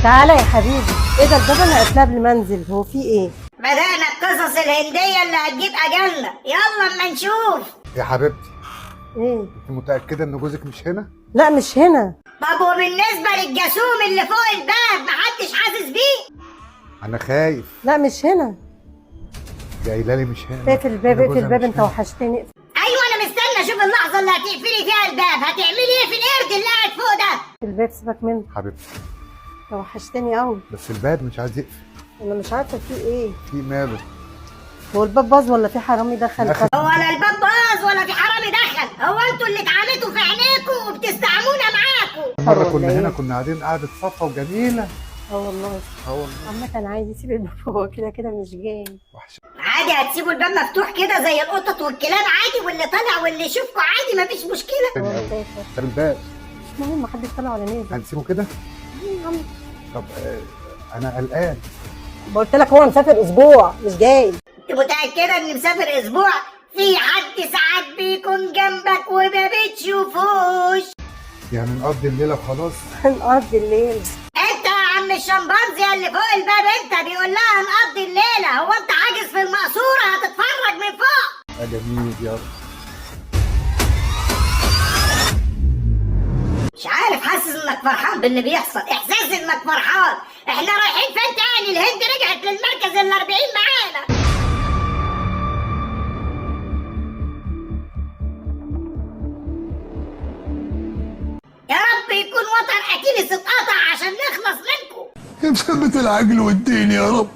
تعالى يا حبيبي. ايه ده؟ الباب انا قافلاه قبل ما انزل. هو في ايه؟ بدأنا القصص الهندية اللي هتجيب أجلنا، يلا اما نشوف. يا حبيبتي، ايه؟ انت متأكدة ان جوزك مش هنا؟ لا مش هنا. طب وبالنسبة للجاسوم اللي فوق الباب محدش حاسس بيه؟ انا خايف. لا مش هنا. دي قايله لي مش هنا. اقفل الباب، أنا اقفل جوزها الباب، مش انت هنا. وحشتني. اقفل. أيوة أنا مستنى أشوف اللحظة اللي هتقفلي فيها الباب، هتعملي إيه في القرد اللي قاعد فوق ده؟ الباب سيبك منه. حبيبتي، انت وحشتني قوي. بس الباب مش عايز يقفل. انا مش عارفه في ايه. في ماله؟ هو الباب باظ ولا في حرامي دخل؟ يا أخي. هو لا الباب باظ ولا في حرامي دخل، هو انتوا اللي اتعاملتوا في عينيكوا وبتستعمونا معاكوا. مرة ولا كنا إيه؟ هنا كنا قاعدين قعدة صفا وجميلة. اه والله. والله. عامة كان عايز يسيب الباب، هو كده كده مش جاي. وحشة. عادي هتسيبوا الباب مفتوح كده زي القطط والكلاب عادي، واللي طالع واللي يشوفكوا عادي مفيش مشكلة. هو أوي. مسافر. طب الباب مش مهم، محدش طلع ولا نزل. هنسيبه كده؟ يا عم طب انا قلقان. قلت لك هو مسافر اسبوع مش جاي. انت متأكدة ان مسافر اسبوع؟ في حد ساعات بيكون جنبك وما بتشوفوش. يعني نقضي الليلة وخلاص؟ هنقضي الليل. انت يا عم الشمبانزي اللي فوق الباب، انت بيقول لها هنقضي الليلة، هو انت عاجز في المقصورة هتتفرج من فوق؟ يا جميل يا رب. مش عارف، حاسس انك فرحان باللي بيحصل، احساس انك فرحان. احنا رايحين فين تاني؟ الهند رجعت للمركز ال40 معانا. يا رب يكون وتر اكيلس اتقطع عشان نخلص منكم. يا مثبت العقل والدين يا رب.